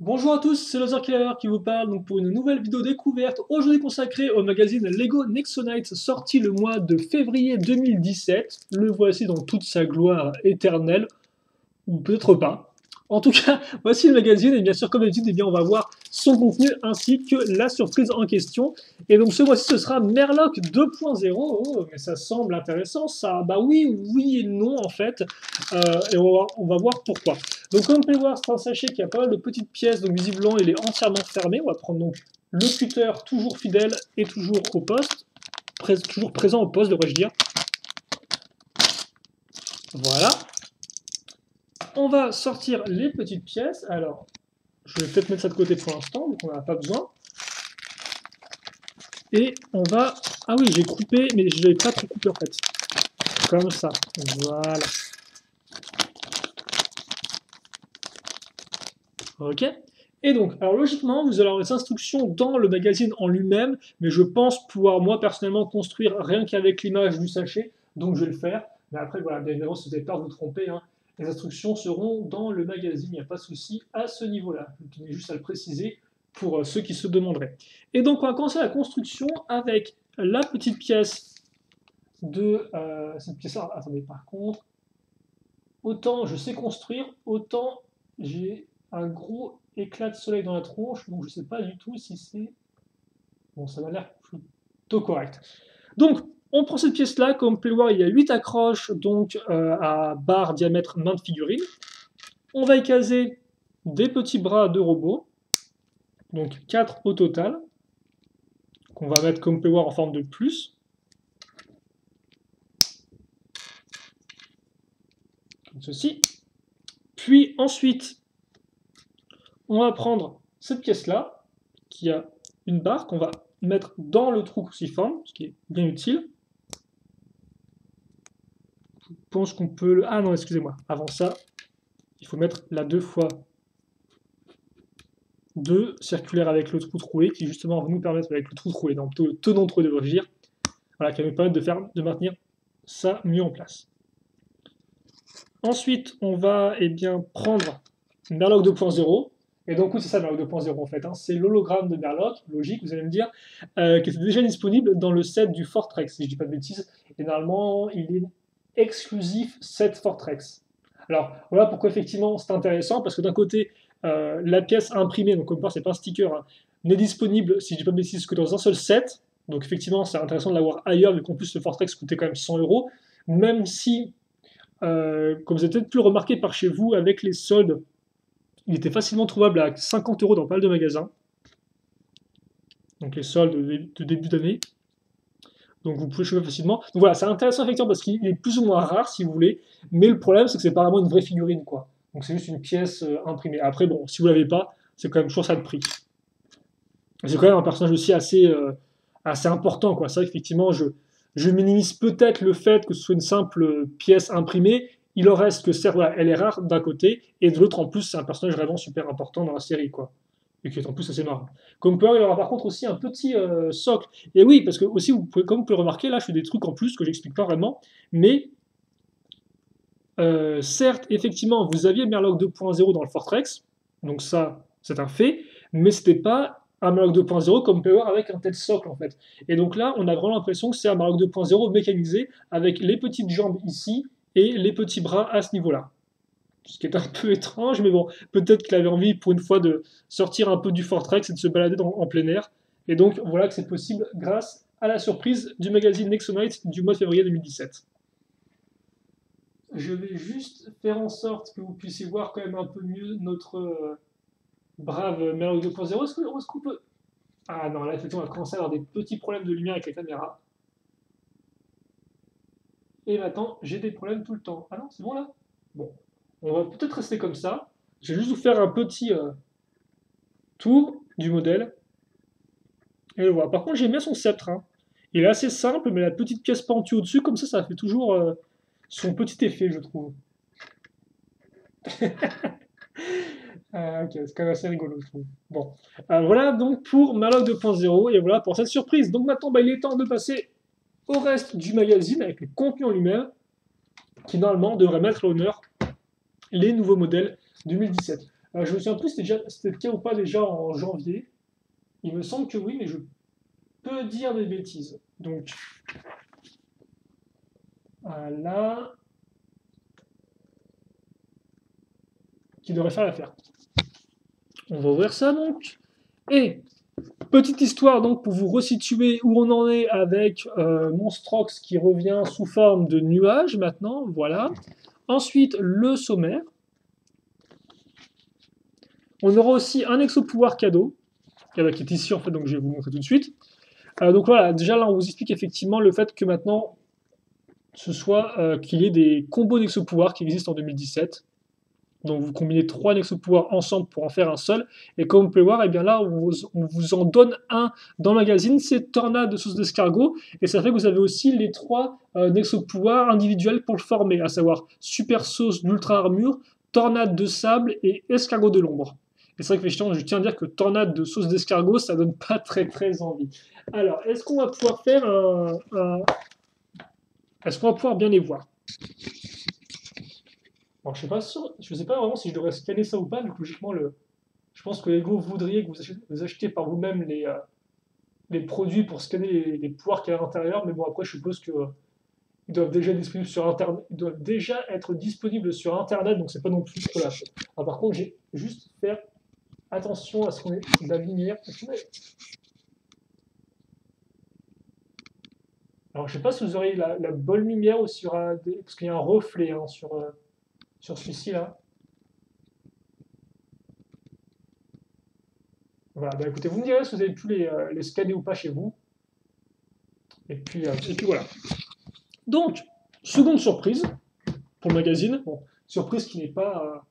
Bonjour à tous, c'est Killer qui vous parle donc pour une nouvelle vidéo découverte, aujourd'hui consacrée au magazine Lego Nexonite sorti le mois de février 2017. Le voici dans toute sa gloire éternelle, ou peut-être pas. En tout cas, voici le magazine, et bien sûr, comme d'habitude, eh bien, on va voir son contenu ainsi que la surprise en question. Et donc, ce mois-ci, ce sera Merlock 2.0. Oh, mais ça semble intéressant, ça. Bah oui, oui et non, en fait. Et on va voir pourquoi. Donc, comme vous pouvez voir, c'est un sachet qui a pas mal de petites pièces. Donc, visiblement, il est entièrement fermé. On va prendre donc le cutter, toujours fidèle et toujours au poste. Toujours présent au poste, devrais-je dire. Voilà. On va sortir les petites pièces. Alors, je vais peut-être mettre ça de côté pour l'instant, donc on n'en a pas besoin. Et on va... Ah oui, j'ai coupé, mais je n'avais pas trop coupé en fait. Comme ça. Voilà. Ok. Et donc, alors logiquement, vous allez avoir les instructions dans le magazine en lui-même, mais je pense pouvoir moi personnellement construire rien qu'avec l'image du sachet, donc je vais le faire. Mais après, voilà, bien évidemment, si vous avez peur de vous tromper, hein, les instructions seront dans le magazine, il n'y a pas de souci à ce niveau-là. Je tenais juste à le préciser pour ceux qui se demanderaient. Et donc, on va commencer la construction avec la petite pièce de cette pièce-là. Attendez, par contre, autant je sais construire, autant j'ai un gros éclat de soleil dans la tronche, donc je ne sais pas du tout si c'est... Bon, ça m'a l'air plutôt correct. Donc, on prend cette pièce-là, comme vous pouvez le voir, il y a 8 accroches donc à barre diamètre main de figurine. On va y caser des petits bras de robot, donc 4 au total, qu'on va mettre, comme vous pouvez voir, en forme de plus. Comme ceci. Puis ensuite, on va prendre cette pièce-là, qui a une barre qu'on va mettre dans le trou cruciforme, ce qui est bien utile. Je pense qu'on peut... Ah non, excusez-moi. Avant ça, il faut mettre la 2 fois 2 circulaire avec le trou troué, qui justement va nous permettre, avec le trou troué, donc le tenant troué devrais-je dire, voilà, qui va nous permettre de maintenir ça mieux en place. Ensuite, on va prendre Merlock 2.0. Et donc, c'est ça Merlock 2.0 en fait. Hein, c'est l'hologramme de Merlock, logique, vous allez me dire, qui était déjà disponible dans le set du Fortrex, si je ne dis pas de bêtises. Et normalement, il est exclusif set Fortrex. Alors, voilà pourquoi effectivement c'est intéressant, parce que d'un côté, la pièce imprimée, donc comme quoi c'est pas un sticker, hein, n'est disponible, si je ne dis pas de bêtises, que dans un seul set. Donc effectivement, c'est intéressant de l'avoir ailleurs, vu qu'en plus le Fortrex coûtait quand même 100 €, même si comme vous avez peut-être pu le remarquer par chez vous, avec les soldes, il était facilement trouvable à 50 € dans pas mal de magasins. Donc les soldes de début d'année. Donc vous pouvez choper facilement. Donc voilà, c'est intéressant effectivement parce qu'il est plus ou moins rare si vous voulez. Mais le problème, c'est que c'est pas vraiment une vraie figurine, quoi. Donc c'est juste une pièce imprimée. Après, bon, si vous l'avez pas, c'est quand même toujours ça de prix. C'est quand même un personnage aussi assez important, quoi. C'est vrai qu'effectivement, je minimise peut-être le fait que ce soit une simple pièce imprimée. Il en reste que certes, voilà, elle est rare d'un côté, et de l'autre, en plus, c'est un personnage vraiment super important dans la série, quoi. Et qui est en plus assez marrant. Comme peut il y aura par contre aussi un petit socle. Et oui, parce que aussi, comme vous pouvez le remarquer, là, je fais des trucs en plus que j'explique pas vraiment. Mais certes, effectivement, vous aviez Merlock 2.0 dans le Fortrex, donc ça, c'est un fait, mais c'était pas un Merlock 2.0 comme on peut voir avec un tel socle en fait. Et donc là, on a vraiment l'impression que c'est un Merlock 2.0 mécanisé avec les petites jambes ici et les petits bras à ce niveau-là. Ce qui est un peu étrange, mais bon, peut-être qu'il avait envie pour une fois de sortir un peu du Fortrex et de se balader en plein air. Et donc voilà que c'est possible grâce à la surprise du magazine Nexonite du mois de février 2017. Je vais juste faire en sorte que vous puissiez voir quand même un peu mieux notre brave Merlock 2.0. Est-ce qu'on peut... Ah non, là effectivement on va commencer à avoir des petits problèmes de lumière avec la caméra. Et maintenant j'ai des problèmes tout le temps. Ah non, c'est bon là. Bon, on va peut-être rester comme ça. Je vais juste vous faire un petit tour du modèle. Et le voilà. Par contre j'aime bien son sceptre. Hein. Il est assez simple, mais la petite pièce pentue au-dessus, comme ça fait toujours son petit effet, je trouve. Ok, c'est quand même assez rigolo, je trouve. Bon, voilà donc pour Merlock 2.0 et voilà pour cette surprise. Donc maintenant, bah, il est temps de passer au reste du magazine avec le contenu en lui-même, qui normalement devrait mettre à l'honneur les nouveaux modèles 2017. Je me souviens plus si c'était le cas ou pas déjà en janvier. Il me semble que oui, mais je peux dire des bêtises. Donc, voilà, qui devrait faire l'affaire. On va ouvrir ça donc. Et petite histoire donc pour vous resituer où on en est avec Monstrox qui revient sous forme de nuage maintenant, voilà. Ensuite le sommaire. On aura aussi un exo-pouvoir cadeau, qui est ici en fait, donc je vais vous montrer tout de suite. Donc voilà, déjà là on vous explique effectivement le fait que maintenant ce soit qu'il y ait des combos d'exo-pouvoir qui existent en 2017. Donc vous combinez 3 Nexo-pouvoirs ensemble pour en faire un seul. Et comme vous pouvez voir, et bien là, on vous en donne un dans le magazine, c'est Tornade de sauce d'escargot. Et ça fait que vous avez aussi les 3 Nexo-pouvoirs individuels pour le former, à savoir Super Sauce d'Ultra Armure, Tornade de Sable et Escargot de l'Ombre. Et c'est vrai que je tiens à dire que Tornade de sauce d'escargot, ça donne pas très envie. Alors, est-ce qu'on va pouvoir faire Est-ce qu'on va pouvoir bien les voir? Alors, je sais pas vraiment si je devrais scanner ça ou pas, donc logiquement, je pense que Lego voudrait que vous achetiez par vous-même les produits pour scanner les pouvoirs qu'il y a à l'intérieur, mais bon, après, je suppose que ils doivent déjà, disponibles sur Internet, ils doivent déjà être disponibles sur Internet, donc c'est pas non plus trop la chose. Alors, par contre, j'ai juste faire attention à ce qu'on ait de la lumière. Alors, je sais pas si vous aurez la bonne lumière ou sur parce qu'il y a un reflet hein, sur celui-ci là. Voilà, bah écoutez, vous me direz si vous avez pu les scanner ou pas chez vous. Et puis voilà. Donc, seconde surprise pour le magazine. Bon, surprise qui n'est pas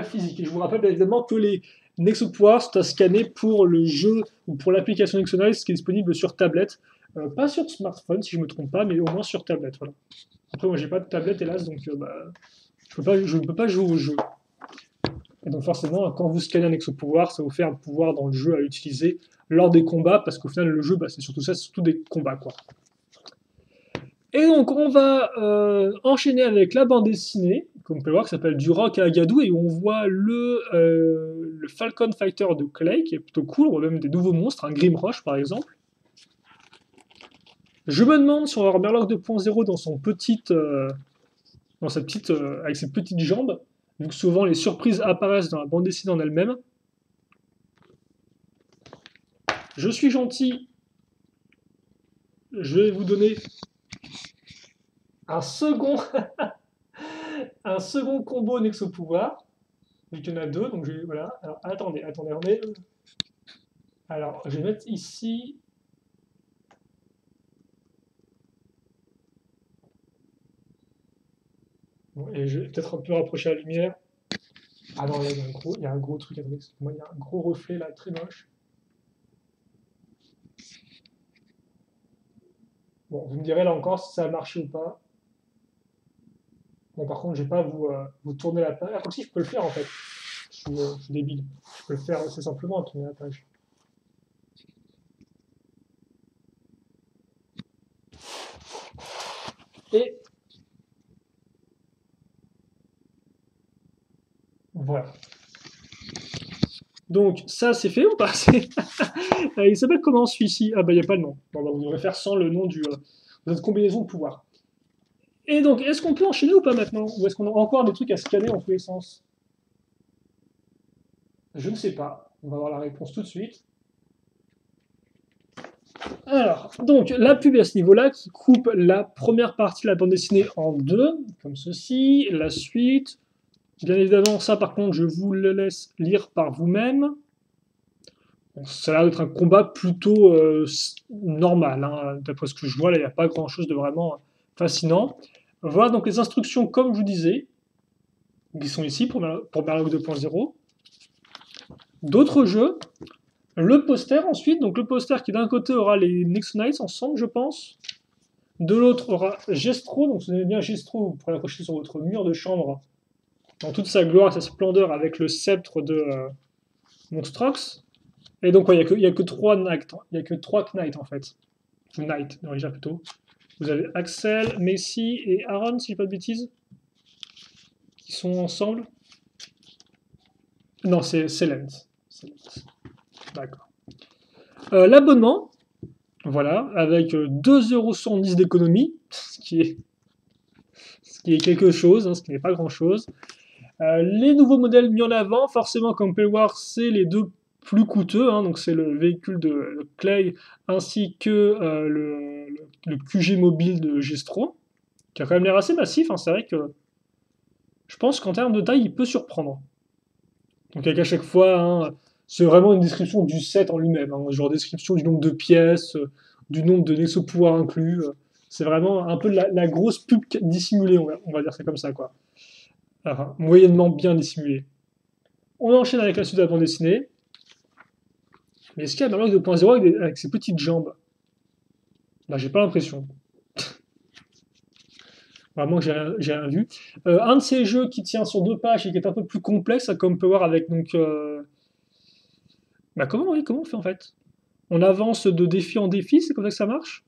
physique. Et je vous rappelle bien évidemment que les Nexo-pouvoirs sont à scanner pour le jeu ou pour l'application Nexonize qui est disponible sur tablette. Pas sur smartphone si je ne me trompe pas, mais au moins sur tablette. Voilà. Après, moi j'ai pas de tablette hélas, donc je ne peux pas jouer au jeu. Et donc forcément, quand vous scannez un exo-pouvoir, ça vous fait un pouvoir dans le jeu à utiliser lors des combats, parce qu'au final, le jeu, bah, c'est surtout ça, c'est surtout des combats, quoi. Et donc, on va enchaîner avec la bande dessinée, comme vous pouvez voir, qui s'appelle Du Rock à Agadou, et on voit le Falcon Fighter de Clay, qui est plutôt cool, on voit même des nouveaux monstres, un Grimroche par exemple. Je me demande si on va avoir Murloc 2.0 dans son dans sa petite, avec ses petites jambes, vu que souvent les surprises apparaissent dans la bande dessinée en elle-même. Je suis gentil, je vais vous donner un second, un second combo Nexo pouvoir, vu qu'il y en a deux, donc voilà. Alors attendez, alors je vais mettre ici. Bon, et je vais peut-être un peu rapprocher la lumière. Ah non, là, il y a un gros truc, attendez, excusez-moi, il y a un gros reflet là, très moche. Bon, vous me direz là encore si ça a marché ou pas. Bon, par contre, je vais pas vous tourner la page. Ah, comme si je peux le faire en fait. Je suis débile. Je peux le faire assez simplement, tourner la page. Et voilà. Donc, ça, c'est fait ou pas? Il s'appelle comment celui-ci? Ah bah, il n'y a pas le nom. Bon, bah, vous devrez faire sans le nom de notre combinaison de pouvoir. Et donc, est-ce qu'on peut enchaîner ou pas maintenant? Ou est-ce qu'on a encore des trucs à scanner en tous les sens? Je ne sais pas. On va avoir la réponse tout de suite. Alors, donc, la pub à ce niveau-là qui coupe la première partie de la bande dessinée en deux, comme ceci, la suite. Bien évidemment, ça par contre, je vous le laisse lire par vous-même. Bon, ça a l'air d'être un combat plutôt normal, hein. D'après ce que je vois, là, il n'y a pas grand-chose de vraiment fascinant. Voilà donc les instructions, comme je vous disais, qui sont ici pour Merloc 2.0. D'autres jeux. Le poster ensuite, donc le poster qui d'un côté aura les Nexonites ensemble, je pense. De l'autre aura Gestro, donc si vous aimez bien Gestro, vous pourrez l'accrocher sur votre mur de chambre dans toute sa gloire et sa splendeur avec le sceptre de Monstrox. Et donc, il n'y a que 3 Knights, il y a que 3 Knights en fait. Knight, d'origine plutôt. Vous avez Axel, Messi et Aaron, si je dis pas de bêtises, qui sont ensemble. Non, c'est Lens. C'est Lens. D'accord. L'abonnement, voilà, avec 2,70 € d'économie, ce qui est quelque chose, hein, ce qui n'est pas grand-chose. Les nouveaux modèles mis en avant, forcément, comme on peut le voir, c'est les deux plus coûteux, hein, donc c'est le véhicule de Clay ainsi que le QG mobile de Gestro, qui a quand même l'air assez massif, hein, c'est vrai que je pense qu'en termes de taille, il peut surprendre. Donc avec à chaque fois, hein, c'est vraiment une description du set en lui-même, hein, genre description du nombre de pièces, du nombre de Nexo pouvoir inclus. C'est vraiment un peu la grosse pub dissimulée, on va dire ça comme ça, quoi. Enfin, moyennement bien dissimulée. On enchaîne avec la suite de la bande dessinée. Mais est-ce qu'il y a Marlock 2.0 avec ses petites jambes? Bah, j'ai pas l'impression. Vraiment que j'ai rien vu. Un de ces jeux qui tient sur deux pages et qui est un peu plus complexe, comme on peut voir avec donc. Bah comment, oui, comment on fait en fait? On avance de défi en défi, c'est comme ça que ça marche?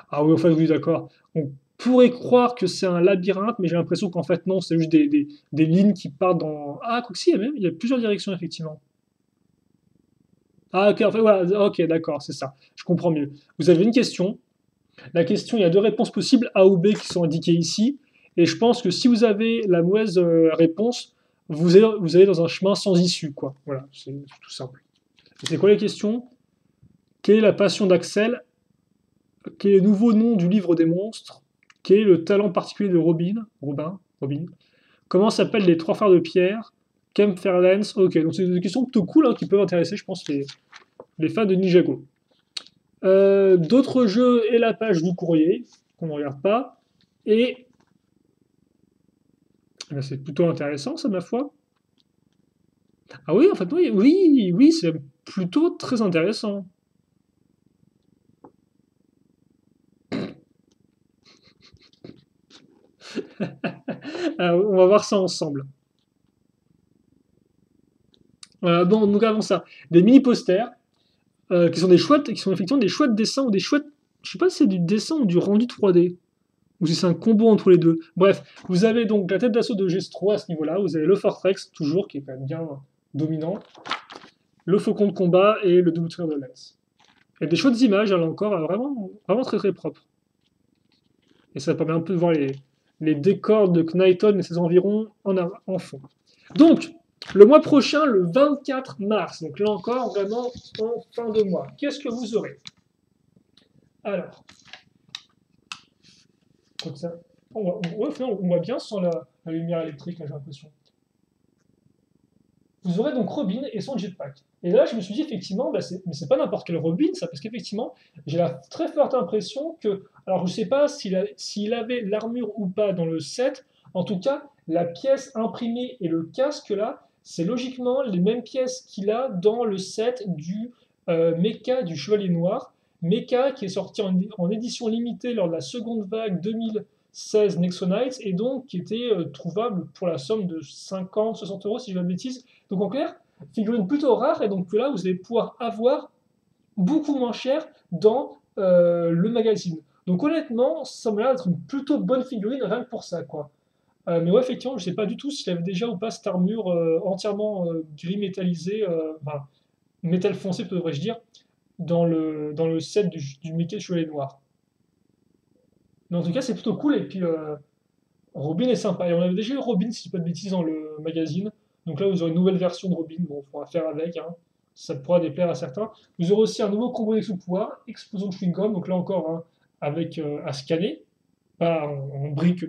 Ah oui, en fait, oui, d'accord. On pourrait croire que c'est un labyrinthe, mais j'ai l'impression qu'en fait, non, c'est juste des lignes qui partent dans. Ah, quoi que si, il y a plusieurs directions, effectivement. Ah, ok, en fait, voilà, ok, d'accord, c'est ça. Je comprends mieux. Vous avez une question. La question, il y a deux réponses possibles, A ou B, qui sont indiquées ici. Et je pense que si vous avez la mauvaise réponse, vous allez dans un chemin sans issue, quoi. Voilà, c'est tout simple. Et c'est quoi les questions? Quelle est la passion d'Axel? Quel est le nouveau nom du livre des monstres? Quel est le talent particulier de Robin? Comment s'appellent les trois frères de Pierre? Kemp Fairlance. Ok, donc c'est des questions plutôt cool, hein, qui peuvent intéresser, je pense, les fans de Ninjago. D'autres jeux et la page du courrier, qu'on ne regarde pas. Et eh ben, c'est plutôt intéressant, ça, ma foi. Ah oui, en fait, oui, oui, oui, c'est plutôt très intéressant. On va voir ça ensemble. Bon, donc avant ça, des mini-posters qui sont qui sont effectivement des chouettes dessins ou des chouettes. Je sais pas si c'est du dessin ou du rendu 3D, ou si c'est un combo entre les deux. Bref, vous avez donc la tête d'assaut de Gestro à ce niveau-là, vous avez le Fortrex, toujours, qui est quand même bien dominant, le Faucon de combat et le double tir de lance. Il y a des chouettes images, là encore, vraiment, vraiment très très propres. Et ça permet un peu de voir les décors de Knighton et ses environs en fond. Donc, le mois prochain, le 24 mars, donc là encore, vraiment en fin de mois, qu'est-ce que vous aurez? Alors, comme ça, on voit bien sans la lumière électrique, là, j'ai l'impression. Vous aurez donc Robin et son jetpack. Et là, je me suis dit effectivement, bah, mais c'est pas n'importe quel Robin, ça, parce qu'effectivement, j'ai la très forte impression que, alors je sais pas s'il avait l'armure ou pas dans le set, en tout cas, la pièce imprimée et le casque là, c'est logiquement les mêmes pièces qu'il a dans le set du Mecha du Chevalier Noir. Mecha qui est sorti en édition limitée lors de la seconde vague 2016 Nexonites et donc qui était trouvable pour la somme de 50-60 € si je ne dis pas de bêtises. Donc en clair, figurine plutôt rare et donc là vous allez pouvoir avoir beaucoup moins cher dans le magazine. Donc honnêtement, ça m'a l'air d'être une plutôt bonne figurine rien que pour ça quoi. Mais ouais, effectivement, je sais pas du tout s'il avait déjà ou pas cette armure entièrement gris métallisé, enfin métal foncé devrais-je dire, dans le set du Mickey Chevalier Noir. Mais en tout cas, c'est plutôt cool et puis Robin est sympa. Et on avait déjà eu Robin, si je dis pas de bêtises, dans le magazine. Donc là, vous aurez une nouvelle version de Robin. Bon, il faudra faire avec, hein. Ça pourra déplaire à certains. Vous aurez aussi un nouveau combo des sous-pouvoirs, explosion de chewing-gum. Donc là encore, hein, avec à scanner, pas en brique.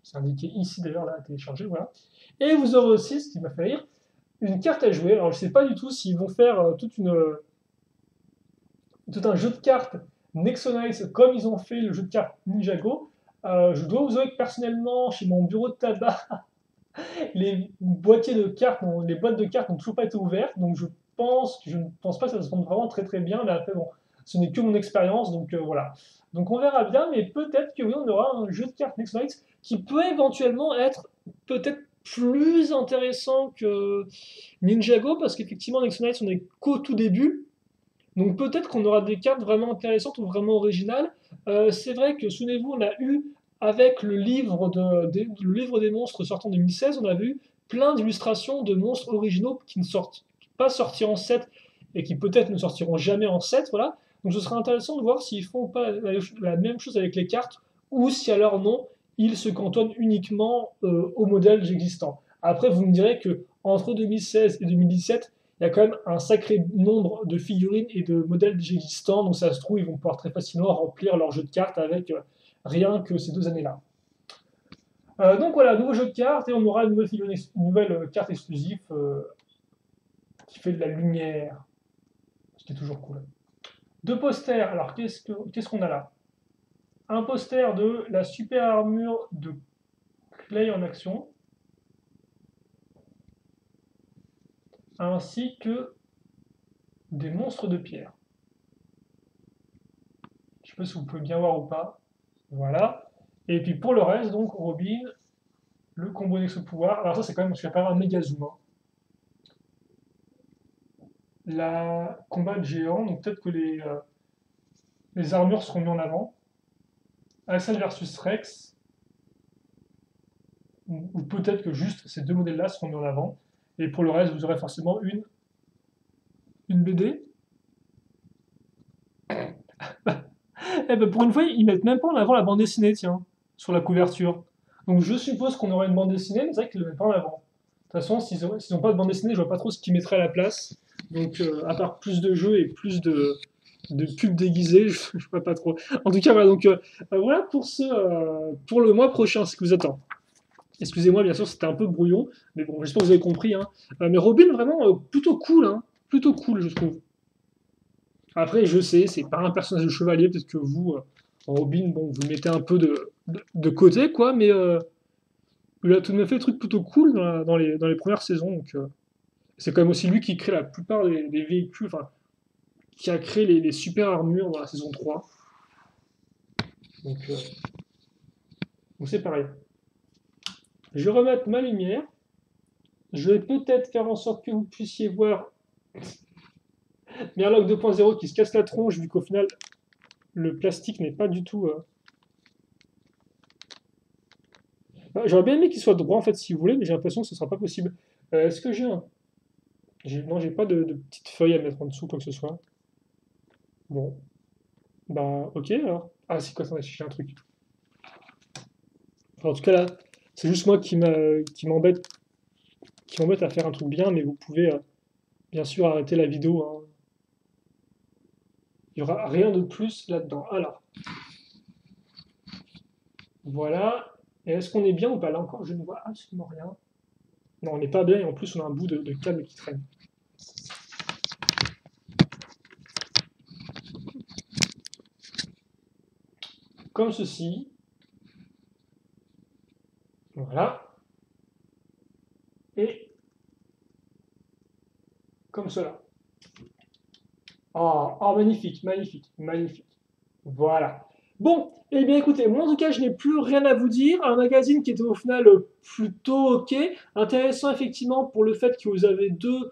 C'est indiqué ici d'ailleurs, là, à télécharger. Voilà. Et vous aurez aussi, ce qui m'a fait rire, une carte à jouer. Alors je sais pas du tout s'ils vont faire tout un jeu de cartes Nexonites comme ils ont fait le jeu de cartes Ninjago. Je dois vous avouer que personnellement, chez mon bureau de tabac, les boîtiers de cartes, les boîtes de cartes n'ont toujours pas été ouvertes, donc je ne pense pas que ça se vende vraiment très très bien, mais après bon, ce n'est que mon expérience, donc voilà. Donc on verra bien, mais peut-être que oui, on aura un jeu de cartes Next Night qui peut éventuellement être peut-être plus intéressant que Ninjago, parce qu'effectivement Next Night on est qu'au tout début, donc peut-être qu'on aura des cartes vraiment intéressantes ou vraiment originales. C'est vrai que, souvenez-vous, on a eu, avec le livre des monstres sortant en 2016, on a vu plein d'illustrations de monstres originaux qui ne sortent pas sortis en 7 et qui peut-être ne sortiront jamais en 7, voilà. Donc ce sera intéressant de voir s'ils font pas la même chose avec les cartes ou si alors non, ils se cantonnent uniquement aux modèles existants. Après, vous me direz que entre 2016 et 2017, il y a quand même un sacré nombre de figurines et de modèles déjà existants, donc ça se trouve, ils vont pouvoir très facilement remplir leur jeu de cartes avec rien que ces 2 années-là. Donc voilà, nouveau jeu de cartes, et on aura une nouvelle carte exclusive qui fait de la lumière, ce qui est toujours cool. 2 posters, alors qu'est-ce qu'on a là? Un poster de la super armure de Clay en action, ainsi que des monstres de pierre. Je ne sais pas si vous pouvez bien voir ou pas. Voilà. Et puis pour le reste, donc Robin, le combo Nexo pouvoir. Alors ça c'est quand même, je vais faire un méga zoom, hein. La combat de géant, donc peut-être que les armures seront mises en avant. Ascel versus Rex, ou peut-être que juste ces 2 modèles-là seront mis en avant. Et pour le reste, vous aurez forcément une BD. Eh ben pour une fois, ils mettent même pas en avant la bande dessinée, tiens, sur la couverture. Donc je suppose qu'on aurait une bande dessinée, mais c'est vrai qu'ils ne le mettent pas en avant. De toute façon, s'ils n'ont pas de bande dessinée, je vois pas trop ce qu'ils mettraient à la place. Donc à part plus de jeux et plus de pubs déguisées, je vois pas trop. En tout cas, voilà, donc voilà pour le mois prochain, ce qui vous attend. Excusez-moi, bien sûr, c'était un peu brouillon, mais bon, j'espère que vous avez compris, hein. Mais Robin, vraiment, plutôt cool, hein. Plutôt cool, je trouve. Après, je sais, c'est pas un personnage de chevalier, peut-être que vous, Robin, bon, vous le mettez un peu de côté, quoi, mais il a tout de même fait des trucs plutôt cool dans les premières saisons. Donc, c'est quand même aussi lui qui crée la plupart des véhicules, enfin, qui a créé les super armures dans la saison 3. Donc, c'est pareil. Je vais remettre ma lumière. Je vais peut-être faire en sorte que vous puissiez voir Murloc 2.0 qui se casse la tronche, vu qu'au final, le plastique n'est pas du tout. J'aurais bien aimé qu'il soit droit, en fait, si vous voulez, mais j'ai l'impression que ce sera pas possible. Est-ce que j'ai un. Non, j'ai pas de petite feuille à mettre en dessous, quoi que ce soit. Bon, bah, ok alors. Ah, c'est quoi ça? J'ai un truc. Enfin, en tout cas, là, c'est juste moi qui m'embête à faire un truc bien, mais vous pouvez bien sûr arrêter la vidéo, hein. Il n'y aura rien de plus là-dedans. Alors, voilà. Et est-ce qu'on est bien ou pas? Là encore, je ne vois absolument rien. Non, on n'est pas bien et en plus, on a un bout de câble qui traîne. Comme ceci. Voilà. Et comme cela. Oh, oh, magnifique, magnifique, magnifique. Voilà. Bon, eh bien écoutez, moi en tout cas je n'ai plus rien à vous dire. Un magazine qui était au final plutôt ok. Intéressant effectivement pour le fait que vous avez 2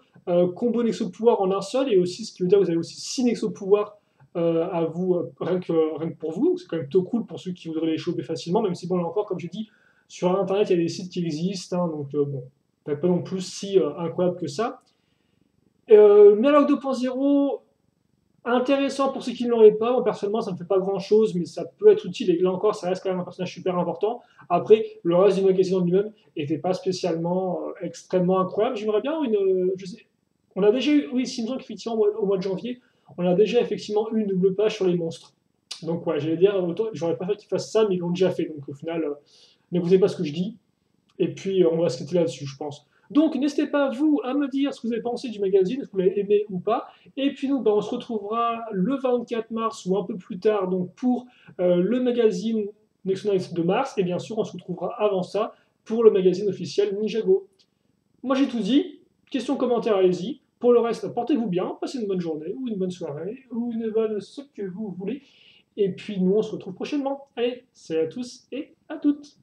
combos Nexo pouvoir en un seul et aussi ce qui veut dire que vous avez aussi 6 Nexo pouvoir à vous, rien que pour vous. C'est quand même plutôt cool pour ceux qui voudraient les choper facilement, même si bon là encore comme je dis, sur internet il y a des sites qui existent, hein, donc bon, peut-être pas non plus si incroyable que ça. Murloc 2.0, intéressant pour ceux qui ne l'auraient pas. Moi, personnellement, ça ne me fait pas grand-chose, mais ça peut être utile. Et là encore, ça reste quand même un personnage super important. Après, le reste du magazine en lui-même n'était pas spécialement extrêmement incroyable. J'aimerais bien je sais, on a déjà eu, oui, il me semble qu'effectivement, au mois de janvier, on a déjà effectivement eu une double page sur les monstres. Donc, ouais, j'allais dire, j'aurais préféré qu'ils fassent ça, mais ils l'ont déjà fait. Donc, au final, n'écoutez pas ce que je dis. Et puis, on va se quitter là-dessus, je pense. Donc, n'hésitez pas, vous, à me dire ce que vous avez pensé du magazine, est-ce que vous l'avez aimé ou pas. Et puis, nous, bah, on se retrouvera le 24 mars ou un peu plus tard donc, pour le magazine Next de mars. Et bien sûr, on se retrouvera avant ça pour le magazine officiel Ninjago. Moi, j'ai tout dit. Questions, commentaires, allez-y. Pour le reste, portez-vous bien, passez une bonne journée, ou une bonne soirée, ou une bonne ce que vous voulez. Et puis, nous, on se retrouve prochainement. Allez, salut à tous et à toutes.